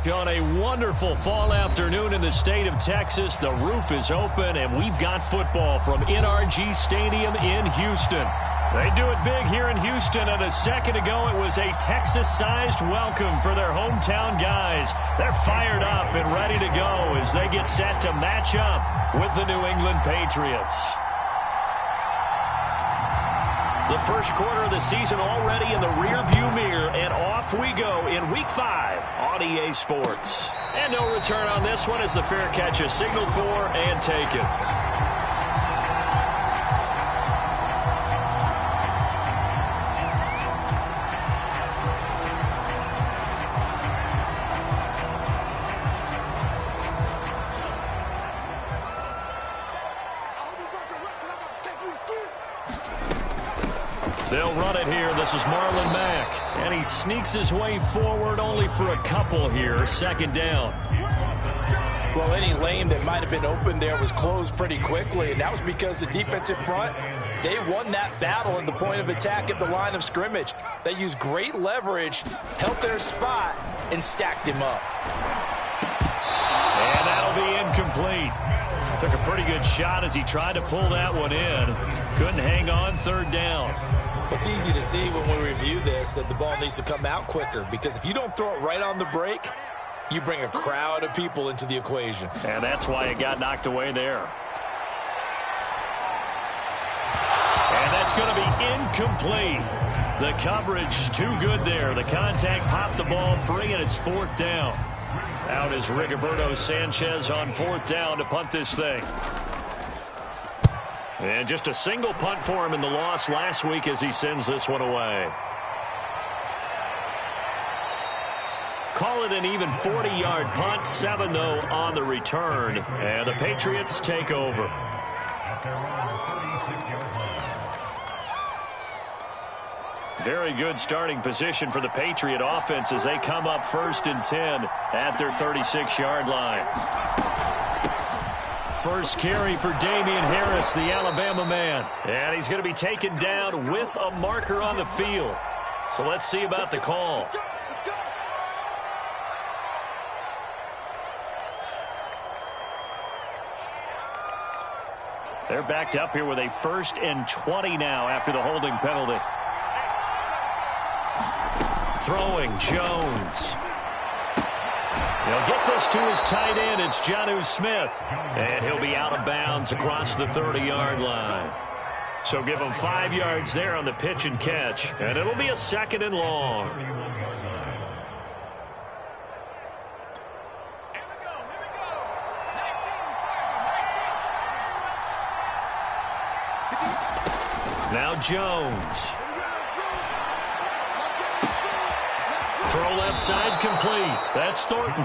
On a wonderful fall afternoon in the state of Texas, the roof is open, and we've got football from NRG Stadium in Houston. They do it big here in Houston, and a second ago it was a Texas-sized welcome for their hometown guys. They're fired up and ready to go as they get set to match up with the New England Patriots. The first quarter of the season already in the rearview mirror, and off we go in Week 5 on EA Sports. And no return on this one as the fair catch is signaled for and taken. They'll run it here. This is Marlon Mack. And he sneaks his way forward only for a couple here. Second down. Well, any lane that might have been open there was closed pretty quickly, and that was because the defensive front, they won that battle at the point of attack at the line of scrimmage. They used great leverage, held their spot, and stacked him up. And that'll be incomplete. Took a pretty good shot as he tried to pull that one in. Couldn't hang on. Third down. It's easy to see when we review this that the ball needs to come out quicker, because if you don't throw it right on the break, you bring a crowd of people into the equation. And that's why it got knocked away there. And that's going to be incomplete. The coverage too good there. The contact popped the ball free, and it's fourth down. Out is Rigoberto Sanchez on fourth down to punt this thing. And just a single punt for him in the loss last week as he sends this one away. Call it an even 40-yard punt. 7, though, on the return. And the Patriots take over. Very good starting position for the Patriot offense as they come up 1st and 10 at their 36-yard line. First carry for Damian Harris, the Alabama man. And he's going to be taken down with a marker on the field. So let's see about the call. They're backed up here with a 1st and 20 now after the holding penalty. Throwing Jones. He'll get this to his tight end. It's Jonnu Smith. And he'll be out of bounds across the 30-yard line. So give him 5 yards there on the pitch and catch. And it'll be a 2nd and long. Now Jones. Throw left side complete. That's Thornton.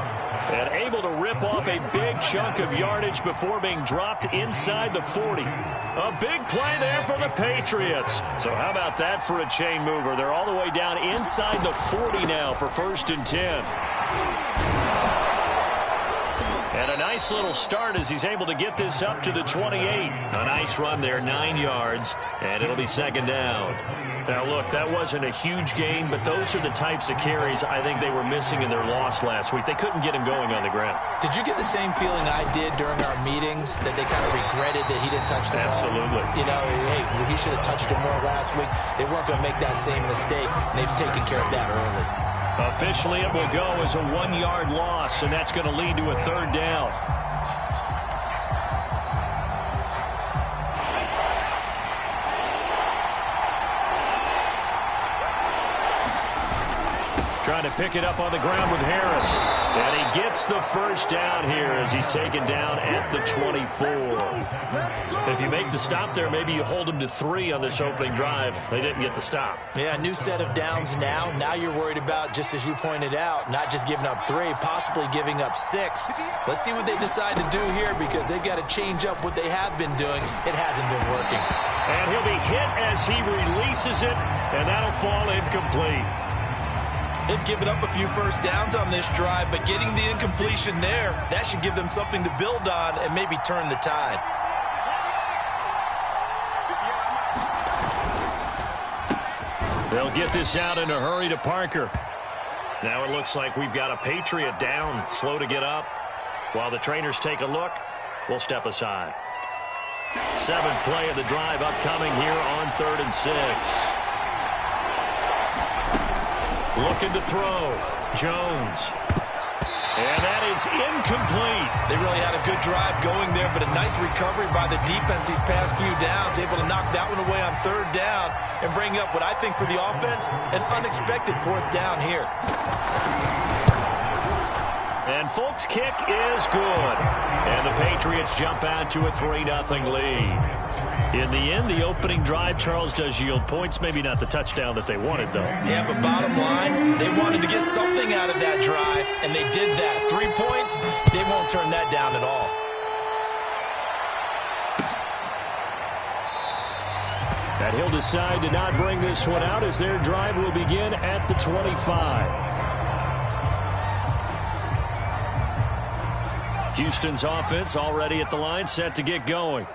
And able to rip off a big chunk of yardage before being dropped inside the 40. A big play there for the Patriots. So how about that for a chain mover? They're all the way down inside the 40 now for 1st and 10. And a nice little start as he's able to get this up to the 28. A nice run there, 9 yards, and it'll be 2nd down. Now, look, that wasn't a huge gain, but those are the types of carries I think they were missing in their loss last week. They couldn't get him going on the ground. Did you get the same feeling I did during our meetings, that they kind of regretted that he didn't touch the ball? Absolutely. You know, hey, he should have touched it more last week. They weren't going to make that same mistake, and they've taken care of that early. Officially, it will go as a 1-yard loss, and that's going to lead to a 3rd down. Trying to pick it up on the ground with Harris. And he gets the 1st down here as he's taken down at the 24. If you make the stop there, maybe you hold him to 3 on this opening drive. They didn't get the stop. Yeah, new set of downs now. Now you're worried about, just as you pointed out, not just giving up 3, possibly giving up 6. Let's see what they decide to do here, because they've got to change up what they have been doing. It hasn't been working. And he'll be hit as he releases it, and that'll fall incomplete. They've given up a few first downs on this drive, but getting the incompletion there, that should give them something to build on and maybe turn the tide. They'll get this out in a hurry to Parker. Now it looks like we've got a Patriot down, slow to get up. While the trainers take a look, we'll step aside. 7th play of the drive upcoming here on 3rd and 6. Looking to throw. Jones. And that is incomplete. They really had a good drive going there, but a nice recovery by the defense these past few downs, able to knock that one away on 3rd down and bring up what I think for the offense, an unexpected 4th down here. And Folk's kick is good. And the Patriots jump out to a 3-0 lead. In the end, the opening drive, Charles, does yield points. Maybe not the touchdown that they wanted, though. Yeah, but bottom line, they wanted to get something out of that drive, and they did that. 3 points, they won't turn that down at all. And he'll decide to not bring this one out as their drive will begin at the 25. Houston's offense already at the line, set to get going.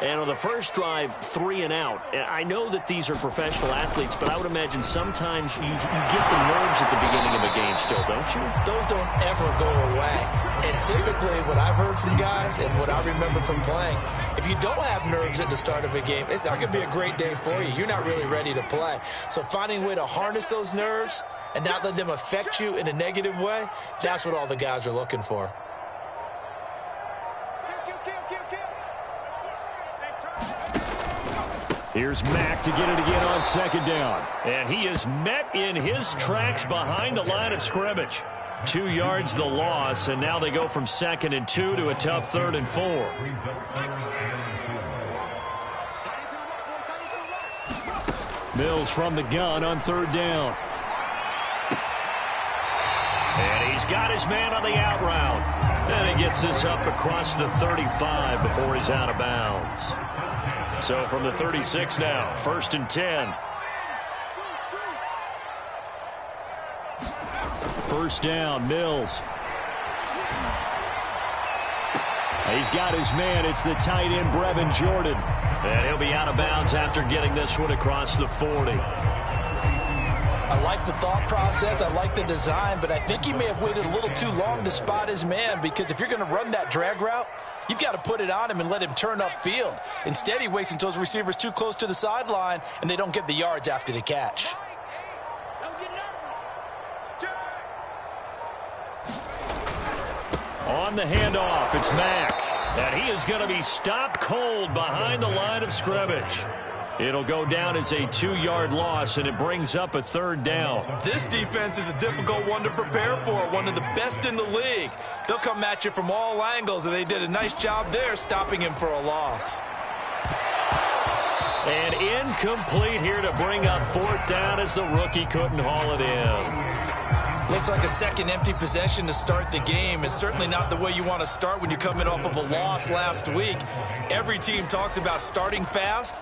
And on the first drive, 3 and out. I know that these are professional athletes, but I would imagine sometimes you get the nerves at the beginning of a game still, don't you? Those don't ever go away. And typically what I've heard from guys and what I remember from playing, if you don't have nerves at the start of a game, it's not going to be a great day for you. You're not really ready to play. So finding a way to harness those nerves and not let them affect you in a negative way, that's what all the guys are looking for. Here's Mack to get it again on 2nd down. And he is met in his tracks behind the line of scrimmage. 2 yards the loss, and now they go from 2nd and 2 to a tough 3rd and 4. Mills from the gun on 3rd down. And he's got his man on the out route. And he gets this up across the 35 before he's out of bounds. So from the 36 now, 1st and 10. 1st down, Mills. He's got his man. It's the tight end, Brevin Jordan. And he'll be out of bounds after getting this one across the 40. I like the thought process. I like the design, but I think he may have waited a little too long to spot his man, because if you're going to run that drag route, you've got to put it on him and let him turn upfield. Instead, he waits until his receiver's too close to the sideline, and they don't get the yards after the catch. On the handoff, it's Mack. And he is going to be stopped cold behind the line of scrimmage. It'll go down as a 2-yard loss, and it brings up a 3rd down. This defense is a difficult one to prepare for, one of the best in the league. They'll come at you from all angles, and they did a nice job there stopping him for a loss. And incomplete here to bring up 4th down as the rookie couldn't haul it in. Looks like a second empty possession to start the game, and certainly not the way you want to start when you're coming off of a loss last week. Every team talks about starting fast.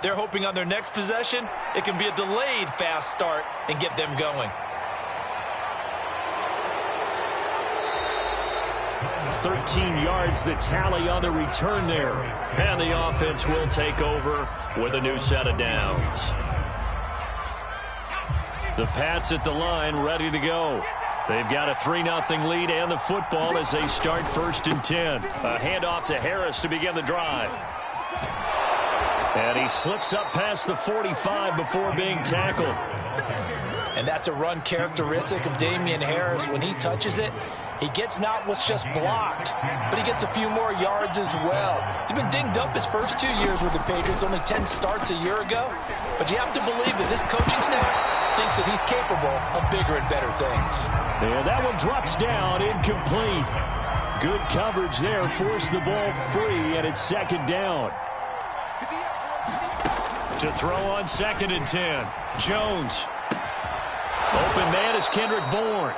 They're hoping on their next possession, it can be a delayed fast start and get them going. 13 yards the tally on the return there. And the offense will take over with a new set of downs. The Pats at the line ready to go. They've got a 3-0 lead and the football as they start 1st and 10. A handoff to Harris to begin the drive. And he slips up past the 45 before being tackled. And that's a run characteristic of Damian Harris. When he touches it, he gets not what's just blocked, but he gets a few more yards as well. He's been dinged up his first 2 years with the Patriots, only 10 starts a year ago. But you have to believe that this coaching staff thinks that he's capable of bigger and better things. And that one drops down, incomplete. Good coverage there, forced the ball free, and it's 2nd down. To throw on 2nd and 10. Jones. Open man is Kendrick Bourne.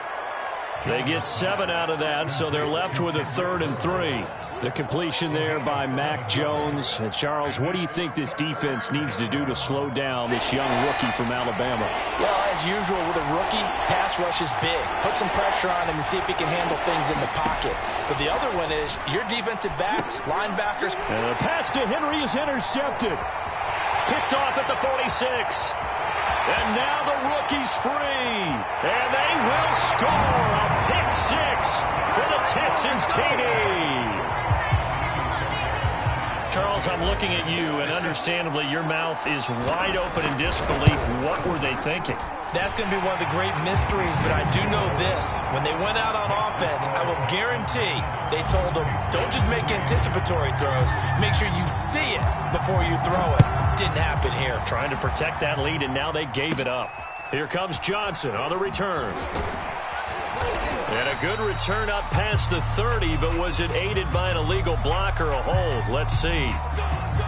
They get 7 out of that, so they're left with a 3rd and 3. The completion there by Mac Jones. And Charles, what do you think this defense needs to do to slow down this young rookie from Alabama? Well, as usual with a rookie, pass rush is big. Put some pressure on him and see if he can handle things in the pocket. But the other one is your defensive backs, linebackers. And the pass to Henry is intercepted. Picked off at the 46. And now the rookie's free. And they will score a pick six for the Texans TD. Charles, I'm looking at you, and understandably your mouth is wide open in disbelief. What were they thinking? That's going to be one of the great mysteries, but I do know this. When they went out on offense, I will guarantee they told them, don't just make anticipatory throws. Make sure you see it before you throw it. Didn't happen here. Trying to protect that lead, and now they gave it up. Here comes Johnson on the return. And a good return up past the 30, but was it aided by an illegal block or a hold? Let's see.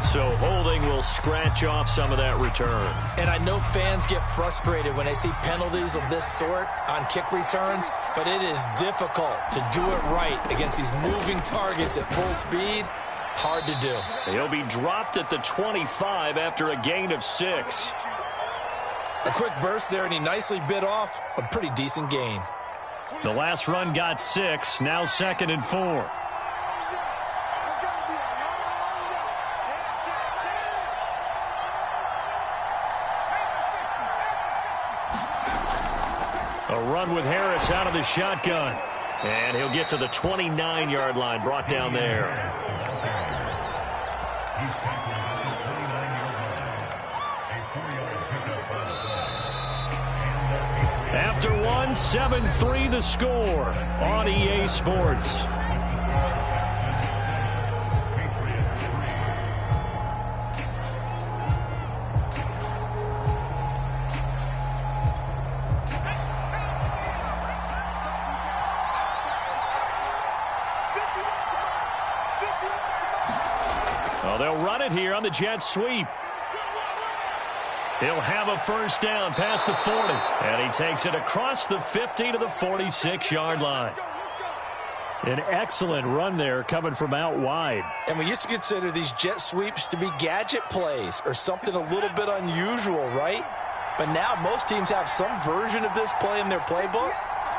So holding will scratch off some of that return. And I know fans get frustrated when they see penalties of this sort on kick returns, but it is difficult to do it right against these moving targets at full speed. Hard to do. He'll be dropped at the 25 after a gain of 6. A quick burst there, and he nicely bit off a pretty decent gain. The last run got 6, now 2nd and 4. A run with Harris out of the shotgun. And he'll get to the 29-yard line, brought down there. After one, 7-3 the score on EA Sports. Oh, they'll run it here on the jet sweep. He'll have a first down past the 40. And he takes it across the 50 to the 46-yard line. An excellent run there coming from out wide. And we used to consider these jet sweeps to be gadget plays or something a little bit unusual, right? But now most teams have some version of this play in their playbook.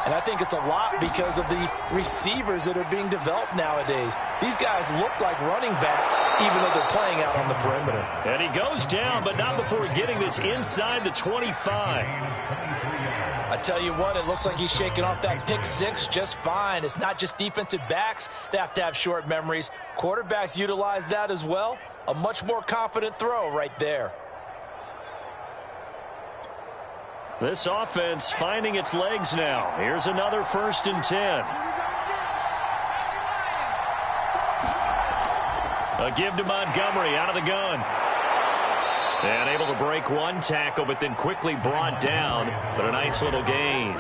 And I think it's a lot because of the receivers that are being developed nowadays. These guys look like running backs, even though they're playing out on the perimeter. And he goes down, but not before getting this inside the 25. I tell you what, it looks like he's shaking off that pick six just fine. It's not just defensive backs that have to have short memories. Quarterbacks utilize that as well. A much more confident throw right there. This offense finding its legs now. Here's another 1st and 10. A give to Montgomery out of the gun. And able to break one tackle, but then quickly brought down. But a nice little gain.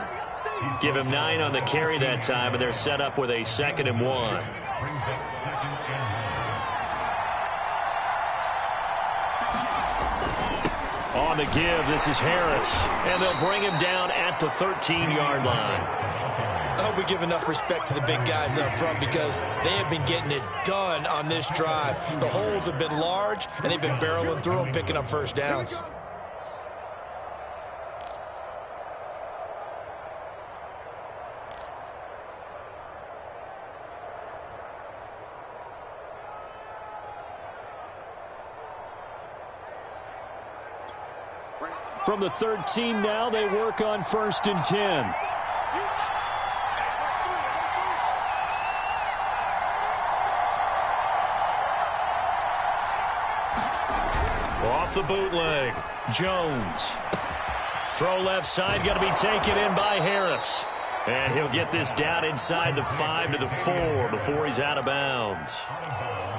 Give him 9 on the carry that time, and they're set up with a 2nd and 1. On the give, this is Harris. And they'll bring him down at the 13-yard line. I hope we give enough respect to the big guys up front because they have been getting it done on this drive. The holes have been large, and they've been barreling through them, picking up first downs. From the 13 now, they work on 1st and 10. Off the bootleg, Jones. Throw left side, got to be taken in by Harris. And he'll get this down inside the 5 to the 4 before he's out of bounds.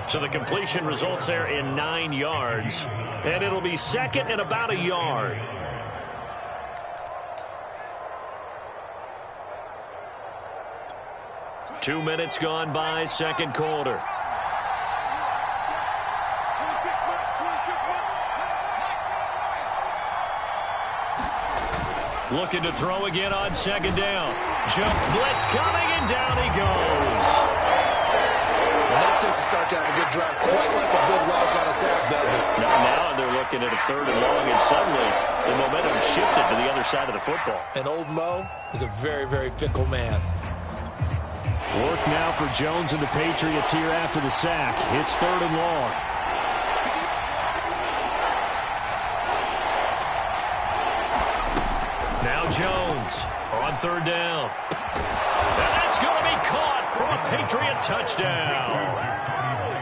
So the completion results there in 9 yards. And it'll be 2nd and about a yard. Two minutes gone by, 2nd quarter. Looking to throw again on 2nd down. Jump blitz coming, and down he goes. Well, that takes a start to have a good drive, quite like a good loss on a sack, does it? Now they're looking at a 3rd and long, and suddenly the momentum shifted to the other side of the football. And old Mo is a very, very fickle man. Work now for Jones and the Patriots here after the sack. It's 3rd and long. Jones on third down. And that's going to be caught for a Patriot touchdown.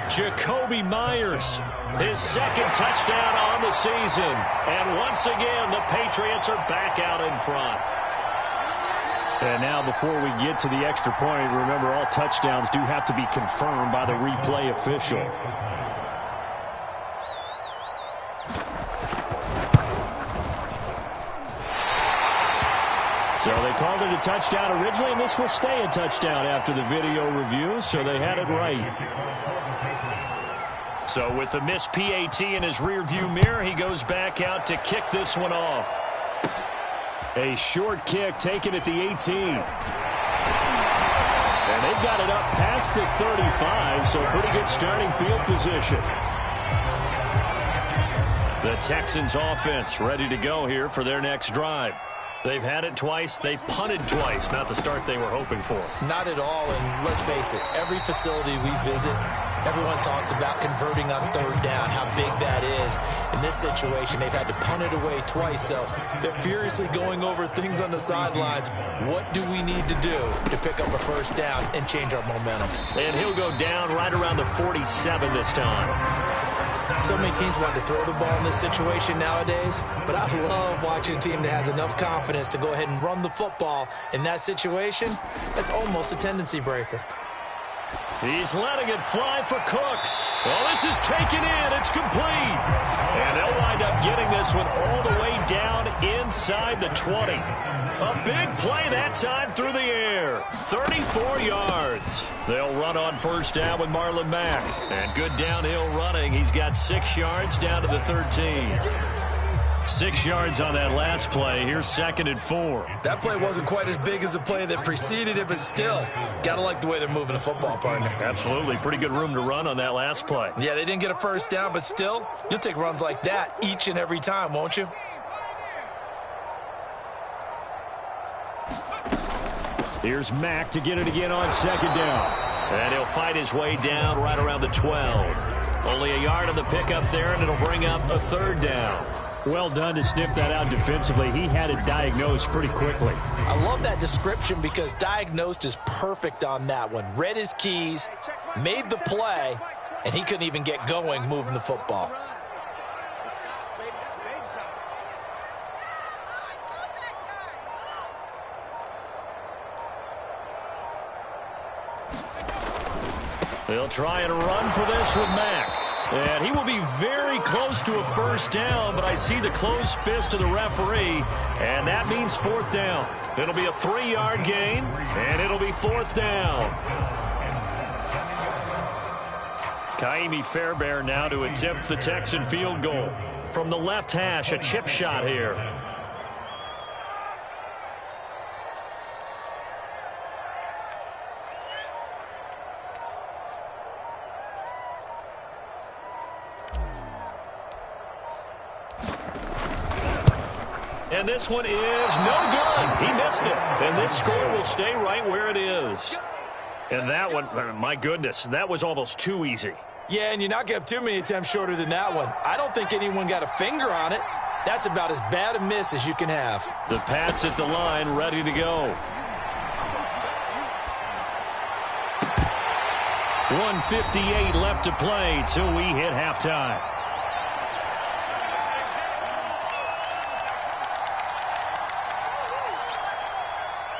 Jacoby Myers, his second touchdown on the season. And once again, the Patriots are back out in front. And now before we get to the extra point, remember all touchdowns do have to be confirmed by the replay official. So they called it a touchdown originally, and this will stay a touchdown after the video review, so they had it right. So with the missed PAT in his rearview mirror, he goes back out to kick this one off. A short kick taken at the 18. And they've got it up past the 35, so pretty good starting field position. The Texans offense ready to go here for their next drive. They've had it twice. They've punted twice. Not the start they were hoping for. Not at all, and let's face it, every facility we visit, everyone talks about converting on third down, how big that is. In this situation, they've had to punt it away twice, so they're furiously going over things on the sidelines. What do we need to do to pick up a first down and change our momentum? And he'll go down right around the 47 this time. So many teams want to throw the ball in this situation nowadays, but I love watching a team that has enough confidence to go ahead and run the football. In that situation, that's almost a tendency breaker. He's letting it fly for Cooks. Well, this is taken in. It's complete. And they'll wind up getting this one all the way down inside the 20. A big play that time through the air. 34 yards. They'll run on first down with Marlon Mack. And good downhill running. He's got 6 yards down to the 13. 6 yards on that last play. Here's 2nd and 4. That play wasn't quite as big as the play that preceded it, but still, gotta like the way they're moving the football, partner. Absolutely. Pretty good room to run on that last play. Yeah, they didn't get a first down, but still, you'll take runs like that each and every time, won't you? Here's Mack to get it again on 2nd down. And he'll fight his way down right around the 12. Only a yard on the pickup there, and it'll bring up a 3rd down. Well done to sniff that out defensively. He had it diagnosed pretty quickly. I love that description because diagnosed is perfect on that one. Read his keys, made the play, and he couldn't even get going moving the football. They'll try and run for this with Mack. And he will be very close to a first down, but I see the closed fist of the referee, and that means 4th down. It'll be a 3-yard gain, and it'll be 4th down. Kaimi Fairbairn now to attempt the Texan field goal. From the left hash, a chip shot here. And this one is no good. He missed it. And this score will stay right where it is. And that one, my goodness, that was almost too easy. Yeah, and you're not going to have too many attempts shorter than that one. I don't think anyone got a finger on it. That's about as bad a miss as you can have. The Pats at the line, ready to go. 1:58 left to play till we hit halftime.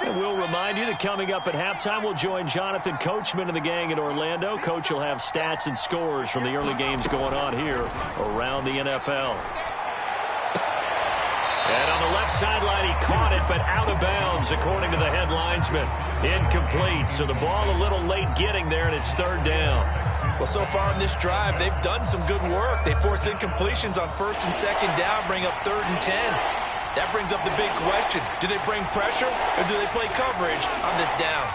And we'll remind you that coming up at halftime, we'll join Jonathan Coachman and the gang in Orlando. Coach will have stats and scores from the early games going on here around the NFL. And on the left sideline, he caught it, but out of bounds, according to the head linesman. Incomplete, so the ball a little late getting there, and it's 3rd down. Well, so far in this drive, they've done some good work. They force incompletions on 1st and 2nd down, bring up 3rd and 10. That brings up the big question. Do they bring pressure or do they play coverage on this down?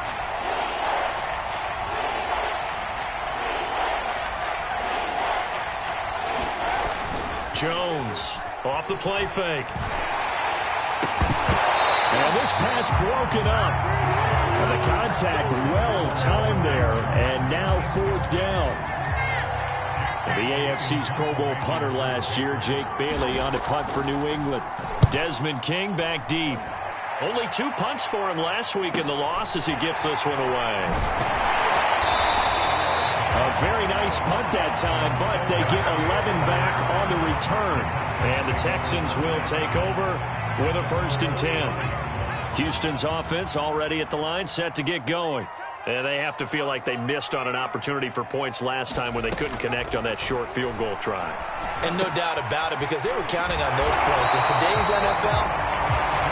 Jones off the play fake. And this pass broken up. And the contact well timed there. And now 4th down. The AFC's Pro Bowl punter last year, Jake Bailey, on a punt for New England. Desmond King back deep. Only 2 punts for him last week in the loss as he gets this one away. A very nice punt that time, but they get 11 back on the return. And the Texans will take over with a 1st and 10. Houston's offense already at the line, set to get going. And they have to feel like they missed on an opportunity for points last time when they couldn't connect on that short field goal try. And no doubt about it, because they were counting on those points. In today's NFL,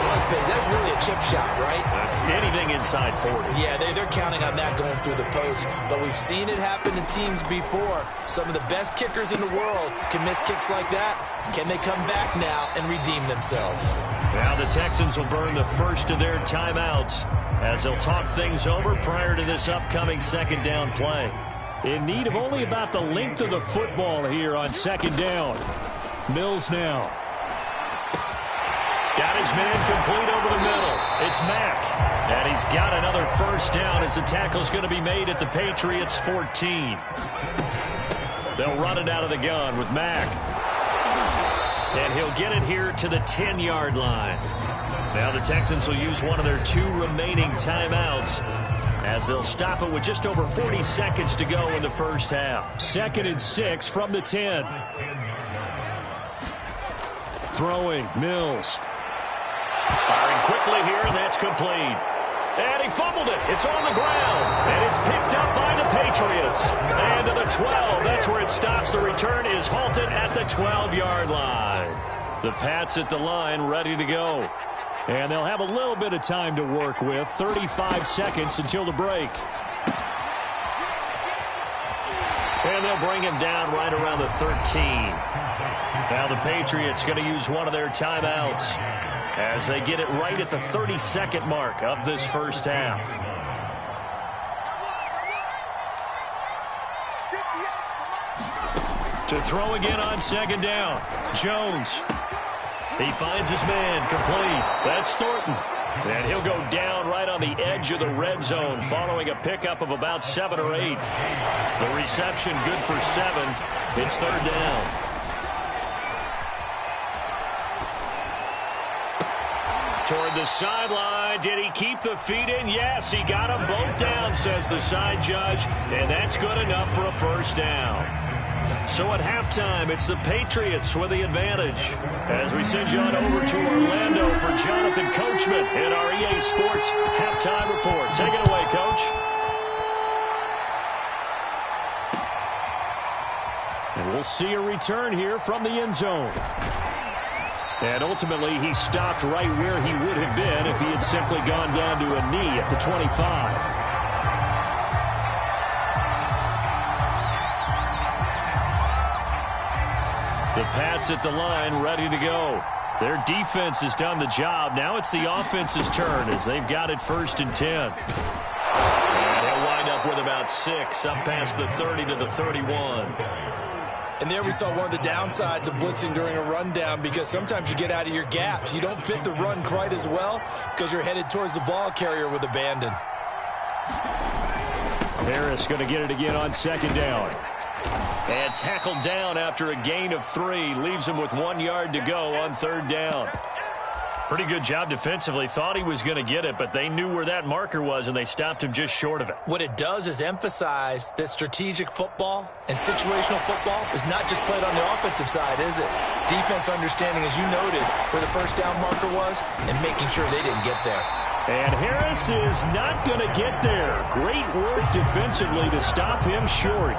let's face it, that's really a chip shot, right? That's anything inside 40. Yeah, they're counting on that going through the post. But we've seen it happen to teams before. Some of the best kickers in the world can miss kicks like that. Can they come back now and redeem themselves? Now the Texans will burn the first of their timeouts as they'll talk things over prior to this upcoming 2nd down play. In need of only about the length of the football here on 2nd down. Mills now. Got his man complete over the middle. It's Mack. And he's got another 1st down as the tackle's going to be made at the Patriots' 14. They'll run it out of the gun with Mack. And he'll get it here to the 10-yard line. Now the Texans will use one of their 2 remaining timeouts as they'll stop it with just over 40 seconds to go in the first half. 2nd and 6 from the 10. Throwing, Mills. Firing quickly here, and that's complete. And he fumbled it. It's on the ground. And it's picked up by the Patriots. And to the 12. That's where it stops. The return is halted at the 12-yard line. The Pats at the line, ready to go. And they'll have a little bit of time to work with. 35 seconds until the break. And they'll bring him down right around the 13. Now the Patriots going to use one of their timeouts as they get it right at the 32nd mark of this first half. To throw again on 2nd down. Jones. He finds his man complete. That's Thornton. And he'll go down right on the edge of the red zone following a pickup of about 7 or 8. The reception good for 7. It's 3rd down. Toward the sideline. Did he keep the feet in? Yes, he got them both down, says the side judge. And that's good enough for a 1st down. So at halftime, it's the Patriots with the advantage. As we send you on over to Orlando for Jonathan Coachman in our EA Sports Halftime Report. Take it away, Coach. And we'll see a return here from the end zone. And ultimately, he stopped right where he would have been if he had simply gone down to a knee at the 25. The Pats at the line, ready to go. Their defense has done the job. Now it's the offense's turn as they've got it 1st and 10. And he'll wind up with about 6 up past the 30 to the 31. And there we saw one of the downsides of blitzing during a rundown, because sometimes you get out of your gaps. You don't fit the run quite as well because you're headed towards the ball carrier with abandon. Harris going to get it again on 2nd down. And tackled down after a gain of 3. Leaves him with 1 yard to go on 3rd down. Pretty good job defensively. Thought he was going to get it, but they knew where that marker was, and they stopped him just short of it. What it does is emphasize that strategic football and situational football is not just played on the offensive side, is it? Defense understanding, as you noted, where the 1st down marker was and making sure they didn't get there. And Harris is not going to get there. Great work defensively to stop him short.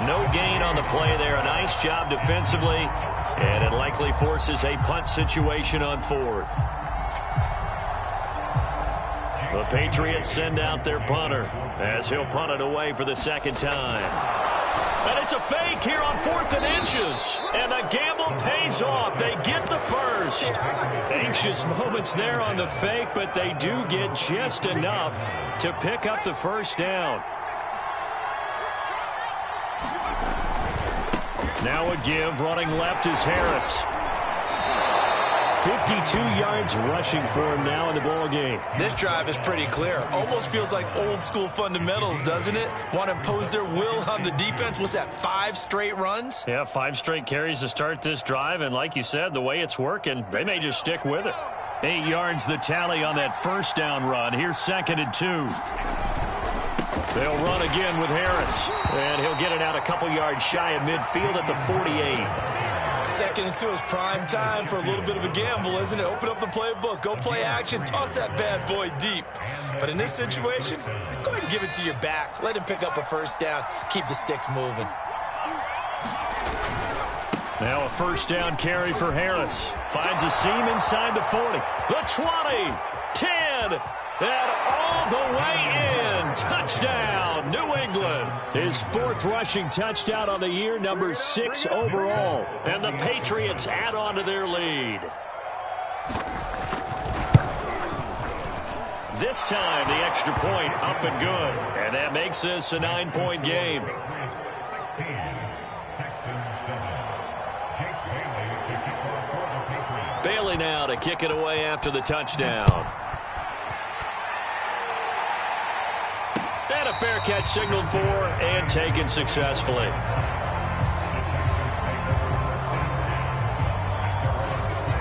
No gain on the play there. A nice job defensively, and it likely forces a punt situation on 4th. The Patriots send out their punter as he'll punt it away for the 2nd time. And it's a fake here on 4th and inches. And the gamble pays off. They get the 1st. Anxious moments there on the fake, but they do get just enough to pick up the 1st down. Now a give, running left is Harris. 52 yards rushing for him now in the ball game. This drive is pretty clear. Almost feels like old school fundamentals, doesn't it? Want to impose their will on the defense. What's that, 5 straight runs? Yeah, 5 straight carries to start this drive, and like you said, the way it's working, they may just stick with it. 8 yards the tally on that first down run. Here's 2nd and 2. They'll run again with Harris. And he'll get it out a couple yards shy of midfield at the 48. 2nd and 2 is prime time for a little bit of a gamble, isn't it? Open up the playbook, go play action, toss that bad boy deep. But in this situation, go ahead and give it to your back. Let him pick up a first down. Keep the sticks moving. Now a first down carry for Harris. Finds a seam inside the 40. The 20, 10, and all the way in. Touchdown, New England. His 4th rushing touchdown on the year, number 6 overall. And the Patriots add on to their lead. This time, the extra point up and good. And that makes this a 9-point game. Bailey now to kick it away after the touchdown. And a fair catch signaled for and taken successfully.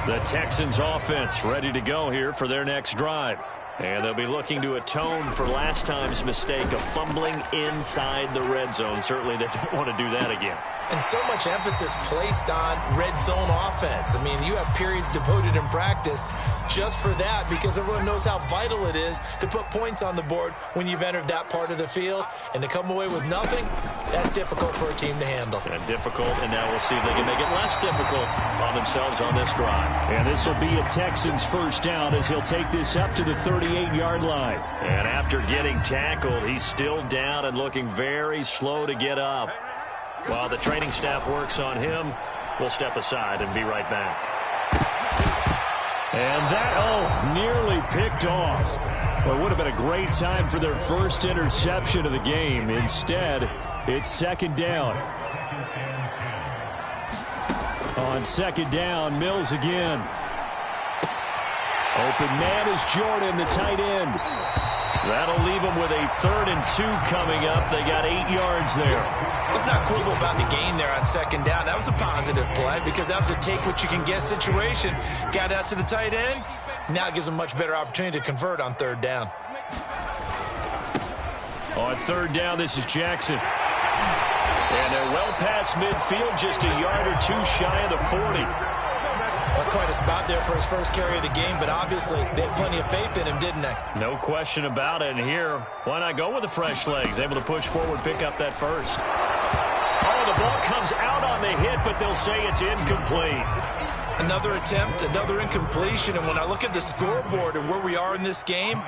The Texans offense ready to go here for their next drive. And they'll be looking to atone for last time's mistake of fumbling inside the red zone. Certainly they don't want to do that again. And so much emphasis placed on red zone offense. I mean, you have periods devoted in practice just for that because everyone knows how vital it is to put points on the board when you've entered that part of the field. And to come away with nothing, that's difficult for a team to handle. And difficult, and now we'll see if they can make it less difficult on themselves on this drive. And this will be a Texans first down as he'll take this up to the 38-yard line. And after getting tackled, he's still down and looking very slow to get up. While the training staff works on him, we'll step aside and be right back. And that, nearly picked off. Well, it would have been a great time for their first interception of the game. Instead, it's 2nd down. On 2nd down, Mills again. Open man is Jordan, the tight end. That'll leave them with a 3rd and 2 coming up. They got 8 yards there. Let's not quibble about the gain there on 2nd down. That was a positive play because that was a take-what-you-can-get situation. Got out to the tight end. Now it gives them a much better opportunity to convert on 3rd down. On 3rd down, this is Jackson. And they're well past midfield, just a yard or 2 shy of the 40. That's quite a spot there for his first carry of the game, but obviously they had plenty of faith in him, didn't they? No question about it. And here, why not go with the fresh legs? Able to push forward, pick up that first. Oh, the ball comes out on the hit, but they'll say it's incomplete. Another attempt, another incompletion, and when I look at the scoreboard and where we are in this game,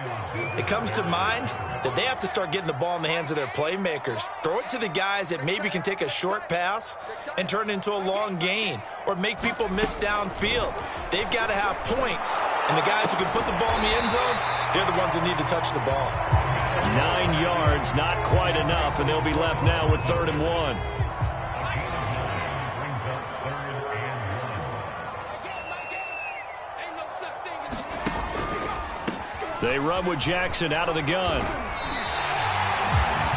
it comes to mind that they have to start getting the ball in the hands of their playmakers. Throw it to the guys that maybe can take a short pass and turn it into a long gain or make people miss downfield. They've got to have points, and the guys who can put the ball in the end zone, they're the ones that need to touch the ball. 9 yards, not quite enough, and they'll be left now with 3rd and 1. They run with Jackson out of the gun.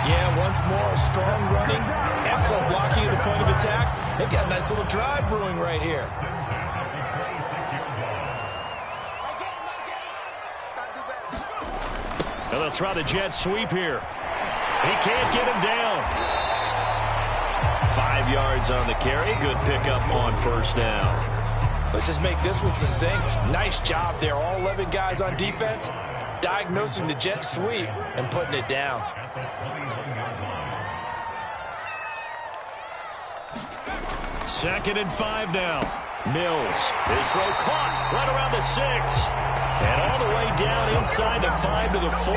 Yeah, once more, strong running, excellent blocking at the point of attack. They've got a nice little drive brewing right here. And they'll try the jet sweep here. He can't get him down. 5 yards on the carry. Good pickup on 1st down. Let's just make this one succinct. Nice job there. All 11 guys on defense diagnosing the jet sweep and putting it down. Second and 5 now. Mills. His throw caught right around the 6. And all the way down inside the 5 to the 4.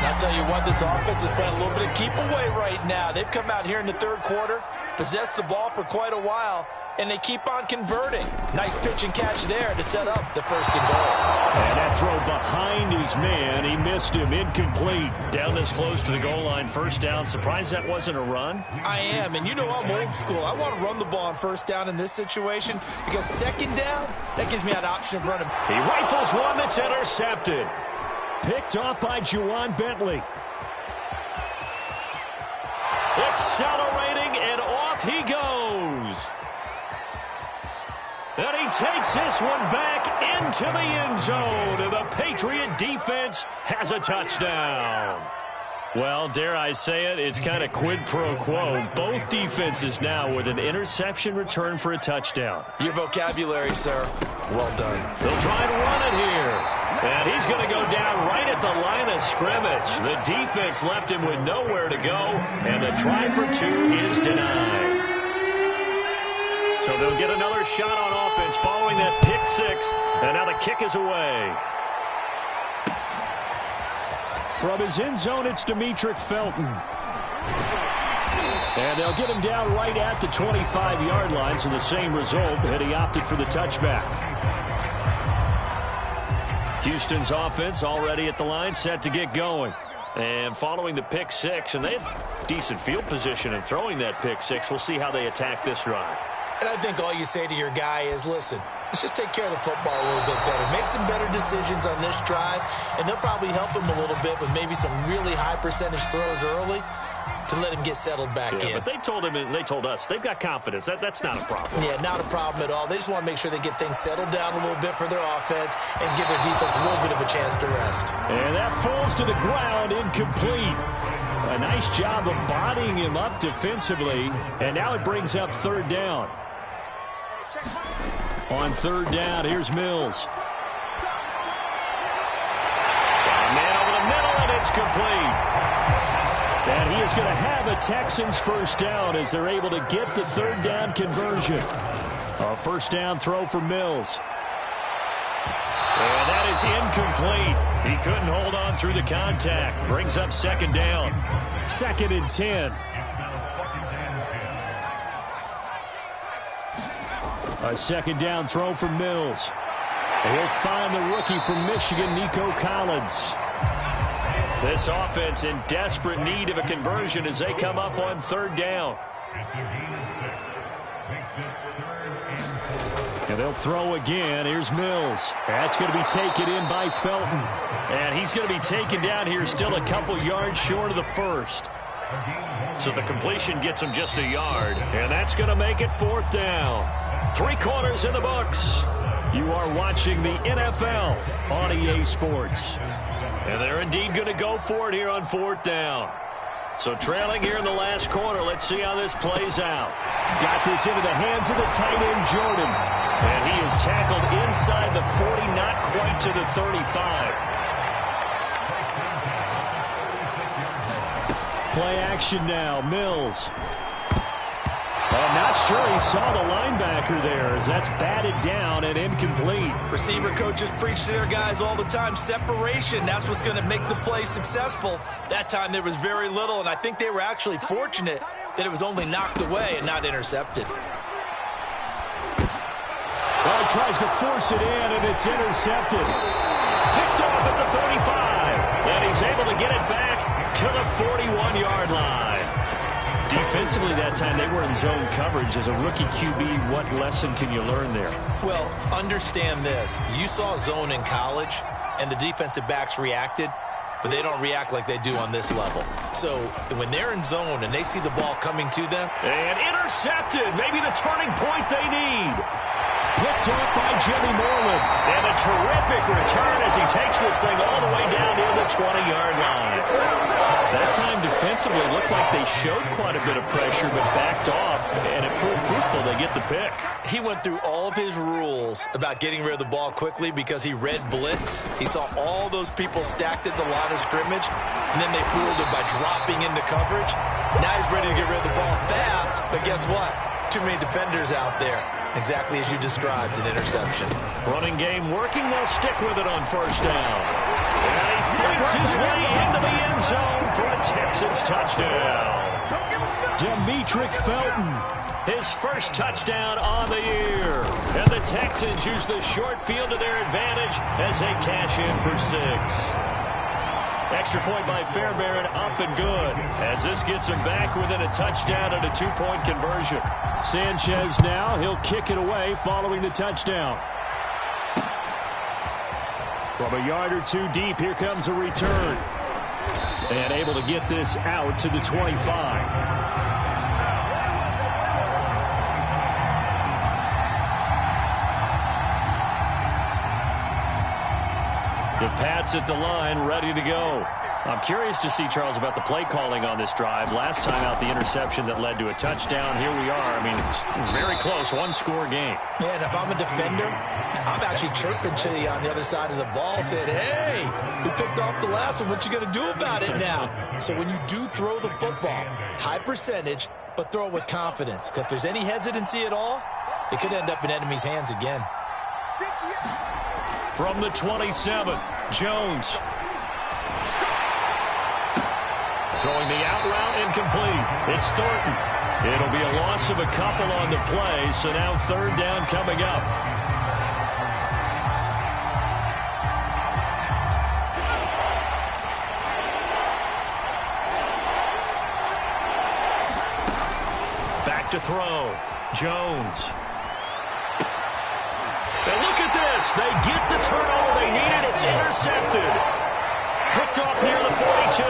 I'll tell you what, this offense is playing a little bit of keep away right now. They've come out here in the 3rd quarter, possessed the ball for quite a while, and they keep on converting. Nice pitch and catch there to set up the 1st and goal. And that throw behind his man. He missed him. Incomplete. Down this close to the goal line. 1st down. Surprised that wasn't a run? I am, and you know I'm old school. I want to run the ball on 1st down in this situation because 2nd down, that gives me an option of running. He rifles one that's intercepted. Picked off by Juwan Bentley. Accelerating, and off he goes. And he takes this one back into the end zone. And the Patriot defense has a touchdown. Well, dare I say it, it's kind of quid pro quo. Both defenses now with an interception return for a touchdown. Your vocabulary, sir. Well done. They'll try and run it here. And he's going to go down right at the line of scrimmage. The defense left him with nowhere to go, and the try for two is denied. So they'll get another shot on offense following that pick six, and now the kick is away. From his end zone, it's Demetric Felton. And they'll get him down right at the 25-yard line, so the same result, and he opted for the touchback. Houston's offense already at the line, set to get going. And following the pick six, and they had decent field position in throwing that pick six. We'll see how they attack this drive. And I think all you say to your guy is, listen, let's just take care of the football a little bit better. Make some better decisions on this drive, and they'll probably help him a little bit with maybe some really high percentage throws early to let him get settled back in. But they told him and they told us they've got confidence. That's not a problem. Yeah, not a problem at all. They just want to make sure they get things settled down a little bit for their offense and give their defense a little bit of a chance to rest. And that falls to the ground, incomplete. A nice job of bodying him up defensively, and now it brings up third down. On third down, here's Mills. Man over the middle, and it's complete. And he is going to have a Texans first down as they're able to get the third down conversion. A first down throw for Mills. And that is incomplete. He couldn't hold on through the contact. Brings up second down. 2nd and 10. A second down throw for Mills. And he'll find the rookie from Michigan, Nico Collins. This offense in desperate need of a conversion as they come up on third down. And they'll throw again. Here's Mills. That's going to be taken in by Felton. And he's going to be taken down here still a couple yards short of the first. So the completion gets him just a yard. And that's going to make it fourth down. 3 quarters in the books. You are watching the NFL on EA Sports. And they're indeed going to go for it here on fourth down. So trailing here in the last quarter, let's see how this plays out. Got this into the hands of the tight end, Jordan. And he is tackled inside the 40, not quite to the 35. Play action now, Mills. I'm not sure he saw the linebacker there as that's batted down and incomplete. Receiver coaches preach to their guys all the time, separation. That's what's going to make the play successful. That time there was very little, and I think they were actually fortunate that it was only knocked away and not intercepted. Well, he tries to force it in, and it's intercepted. Picked off at the 35, and he's able to get it back to the 41-yard line. Defensively that time, they were in zone coverage. As a rookie QB, what lesson can you learn there? Well, understand this. You saw zone in college, and the defensive backs reacted, but they don't react like they do on this level. So when they're in zone and they see the ball coming to them. And intercepted. Maybe the turning point they need. Picked off by Jimmy Moreland. And a terrific return as he takes this thing all the way down near the 20-yard line. That time defensively looked like they showed quite a bit of pressure but backed off, and it proved fruitful. They get the pick. He went through all of his rules about getting rid of the ball quickly because he read blitz. He saw all those people stacked at the line of scrimmage, and then they fooled him by dropping into coverage. Now he's ready to get rid of the ball fast, but guess what? Too many defenders out there. Exactly as you described, an interception. Running game working. They'll stick with it on first down. And he fights his way into the end zone for a Texans touchdown. Demetric Felton. His first touchdown on the year. And the Texans use the short field to their advantage as they cash in for 6. Extra point by Fairbairn, up and good. As this gets him back within a touchdown and a 2-point conversion. Sanchez now, he'll kick it away following the touchdown. From a yard or two deep, here comes a return. And able to get this out to the 25. The Pats at the line, ready to go. I'm curious to see, Charles, about the play calling on this drive. Last time out, the interception that led to a touchdown. Here we are. I mean, it's very close, one-score game. Yeah, and if I'm a defender, I'm actually chirping to you on the other side of the ball, saying, hey, we picked off the last one. What you going to do about it now? So when you do throw the football, high percentage, but throw it with confidence. Because if there's any hesitancy at all, it could end up in enemy's hands again. From the 27, Jones. Throwing the out route incomplete. It's Thornton. It'll be a loss of a couple on the play, so now third down coming up. Back to throw. Jones. And look at this. They get the turnover they needed. It's intercepted. Picked off near the 42.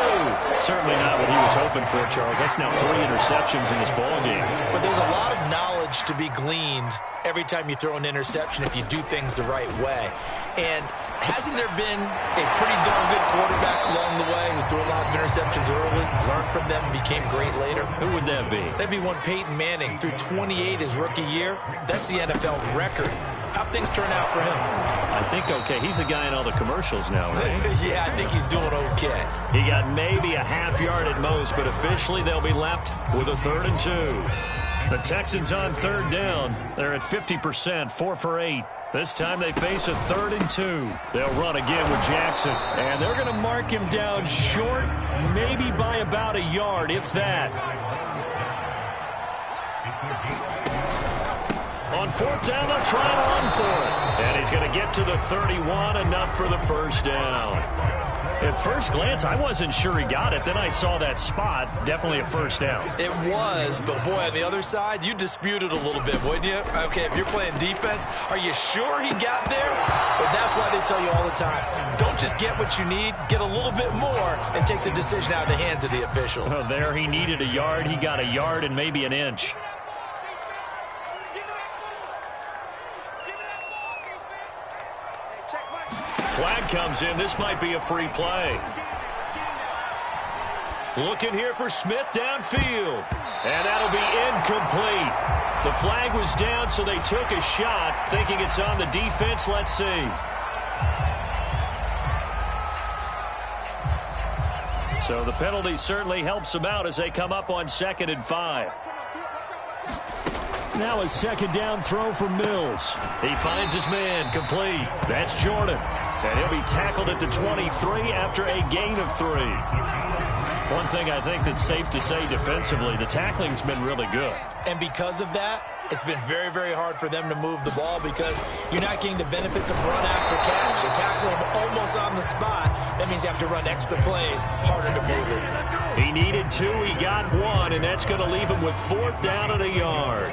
Certainly not what he was hoping for, Charles. That's now 3 interceptions in this ballgame. But there's a lot of knowledge to be gleaned every time you throw an interception if you do things the right way. And hasn't there been a pretty darn good quarterback along the way who threw a lot of interceptions early, learned from them, and became great later? Who would that be? That'd be one Peyton Manning. Threw 28 his rookie year. That's the NFL record. How'd things turn out for him? I think okay. He's a guy in all the commercials now, right? Yeah, I think he's doing okay. He got maybe a half yard at most, but officially they'll be left with a 3rd and 2. The Texans on third down. They're at 50%, 4 for 8. This time they face a 3rd and 2. They'll run again with Jackson. And they're going to mark him down short, maybe by about a yard, if that. On 4th down, they'll try and run for it. And he's going to get to the 31, enough for the first down. At first glance, I wasn't sure he got it. Then I saw that spot. Definitely a first down. It was, but boy, on the other side, you dispute it a little bit, wouldn't you? Okay, if you're playing defense, are you sure he got there? But that's why they tell you all the time, don't just get what you need, get a little bit more, and take the decision out of the hands of the officials. Well, there he needed a yard. He got a yard and maybe an inch. Flag comes in. This might be a free play. Looking here for Smith downfield. And that'll be incomplete. The flag was down, so they took a shot, thinking it's on the defense. Let's see. So the penalty certainly helps them out as they come up on 2nd and 5. Now a 2nd down throw for Mills. He finds his man, complete. That's Jordan. And he'll be tackled at the 23 after a gain of 3. One thing I think that's safe to say defensively, the tackling's been really good. And because of that, it's been very, very hard for them to move the ball because you're not getting the benefits of run after catch. You're tackling him almost on the spot. That means you have to run extra plays, harder to move it. He needed 2, he got 1, and that's going to leave him with 4th down and a yard.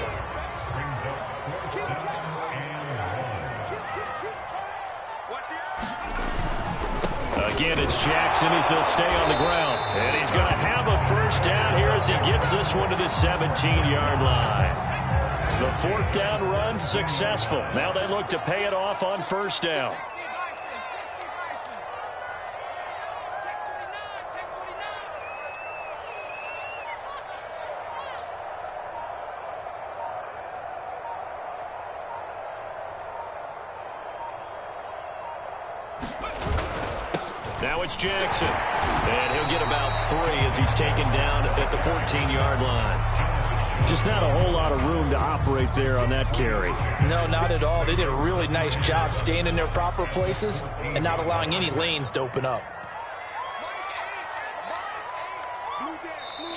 Again, it's Jackson as he'll stay on the ground. And he's going to have a first down here as he gets this one to the 17-yard line. The 4th down run successful. Now they look to pay it off on 1st down. Now it's Jackson. And he'll get about 3 as he's taken down at the 14-yard line. Just not a whole lot of room to operate there on that carry. No, not at all. They did a really nice job staying in their proper places and not allowing any lanes to open up.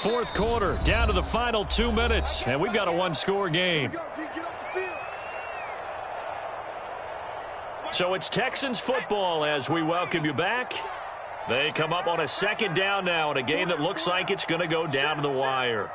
4th quarter, down to the final 2 minutes, and we've got a 1-score game. So it's Texans football as we welcome you back. They come up on a 2nd down now in a game that looks like it's going to go down to the wire.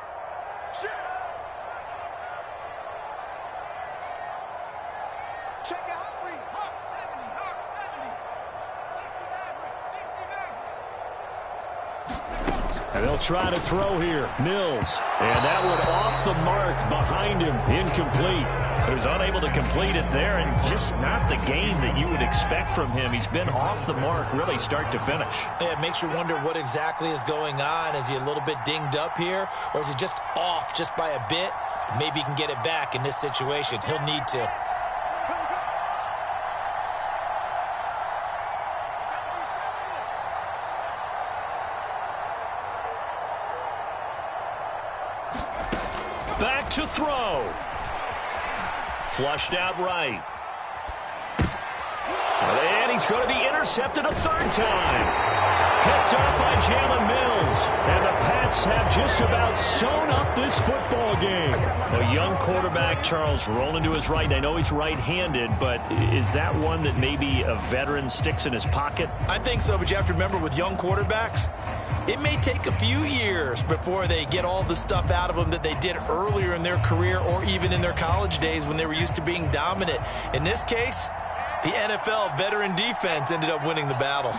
And they'll try to throw here. Mills. And that one off the mark behind him. Incomplete. So he's unable to complete it there, and just not the game that you would expect from him. He's been off the mark really start to finish. Yeah, it makes you wonder what exactly is going on. Is he a little bit dinged up here, or is he just off just by a bit? Maybe he can get it back in this situation. He'll need to. Back to throw. Flushed out right. And he's going to be intercepted a third time. Picked up by Jalen Mills. And the Pats have just about sewn up this football game. A young quarterback, Charles, rolling to his right. I know he's right-handed, but is that one that maybe a veteran sticks in his pocket? I think so, but you have to remember with young quarterbacks, it may take a few years before they get all the stuff out of them that they did earlier in their career or even in their college days when they were used to being dominant. In this case, the NFL veteran defense ended up winning the battle.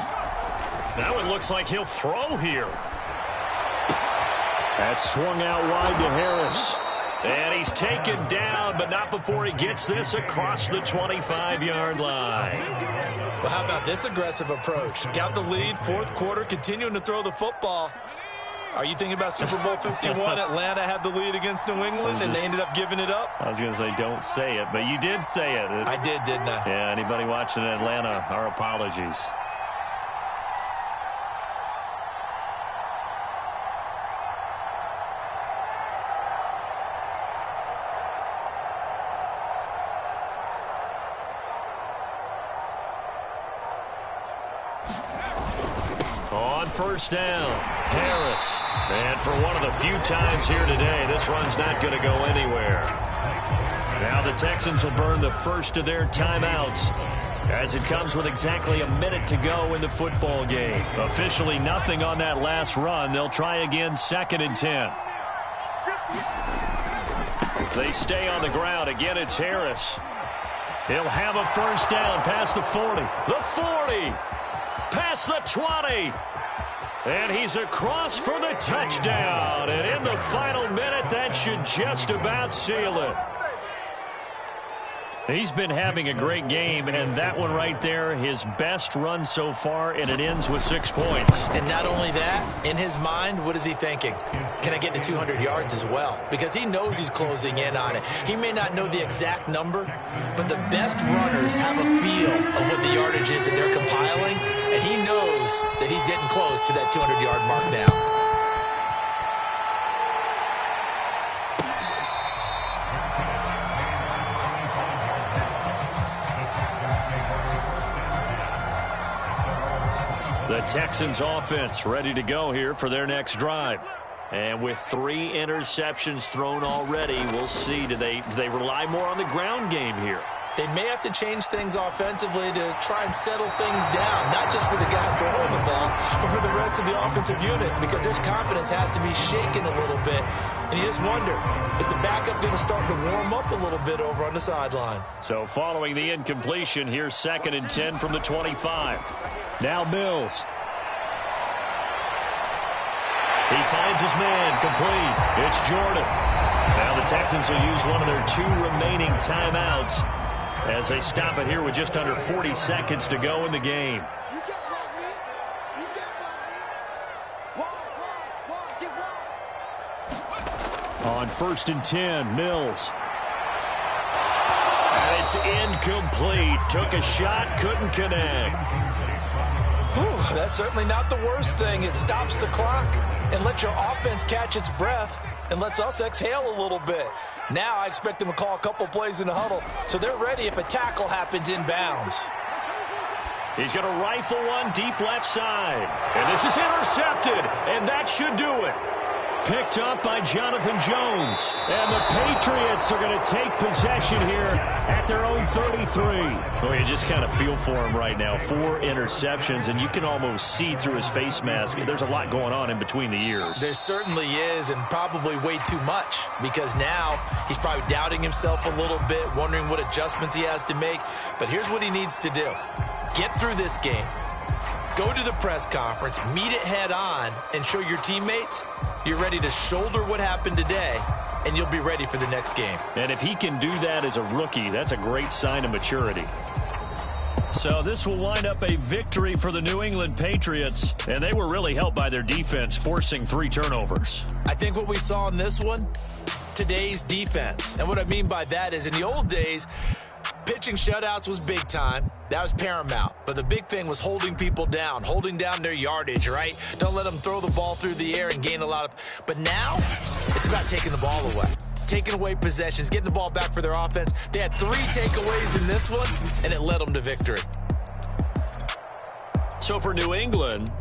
Now it looks like he'll throw here. That swung out wide to Harris. And he's taken down, but not before he gets this across the 25-yard line. Well, how about this aggressive approach? Got the lead, fourth quarter, continuing to throw the football. Are you thinking about Super Bowl 51? Atlanta had the lead against New England, and they ended up giving it up? I was going to say don't say it, but you did say it. I did, didn't I? Yeah, anybody watching Atlanta, our apologies. On first down, Harris. And for one of the few times here today, this run's not going to go anywhere. Now the Texans will burn the first of their timeouts as it comes with exactly a minute to go in the football game. Officially nothing on that last run. They'll try again, 2nd and 10. They stay on the ground. Again, it's Harris. He'll have a first down past the 40. The 40. Past the 20. And he's across for the touchdown. And in the final minute, that should just about seal it. He's been having a great game, and that one right there, his best run so far, and it ends with 6 points. And not only that, in his mind, what is he thinking? Can I get to 200 yards as well? Because he knows he's closing in on it. He may not know the exact number, but the best runners have a feel of what the yardage is that they're compiling, and he knows that he's getting close to that 200-yard mark now. The Texans offense ready to go here for their next drive. And with 3 interceptions thrown already, we'll see. Do they rely more on the ground game here? They may have to change things offensively to try and settle things down, not just for the guy throwing the ball, but for the rest of the offensive unit, because their confidence has to be shaken a little bit. And you just wonder, is the backup going to start to warm up a little bit over on the sideline? So following the incompletion, here's 2nd and 10 from the 25. Now Mills. He finds his man, complete. It's Jordan. Now the Texans will use one of their 2 remaining timeouts as they stop it here with just under 40 seconds to go in the game. On 1st and 10, Mills. And it's incomplete. Took a shot, couldn't connect. Whew, that's certainly not the worst thing. It stops the clock and lets your offense catch its breath and lets us exhale a little bit. Now I expect them to call a couple plays in the huddle so they're ready if a tackle happens inbounds. He's going to rifle one deep left side. And this is intercepted, and that should do it. Picked up by Jonathan Jones. And the Patriots are going to take possession here at their own 33. Well, you just kind of feel for him right now. 4 interceptions, and you can almost see through his face mask. There's a lot going on in between the ears. There certainly is, and probably way too much, because now he's probably doubting himself a little bit, wondering what adjustments he has to make. But here's what he needs to do. Get through this game. Go to the press conference, meet it head on, and show your teammates you're ready to shoulder what happened today, and you'll be ready for the next game. And if he can do that as a rookie, that's a great sign of maturity. So this will wind up a victory for the New England Patriots, and they were really helped by their defense, forcing 3 turnovers. I think what we saw in this one, today's defense. And what I mean by that is in the old days, pitching shutouts was big time. That was paramount. But the big thing was holding people down, holding down their yardage, right? Don't let them throw the ball through the air and gain a lot of... But now, it's about taking the ball away. Taking away possessions, getting the ball back for their offense. They had 3 takeaways in this one, and it led them to victory. So for New England...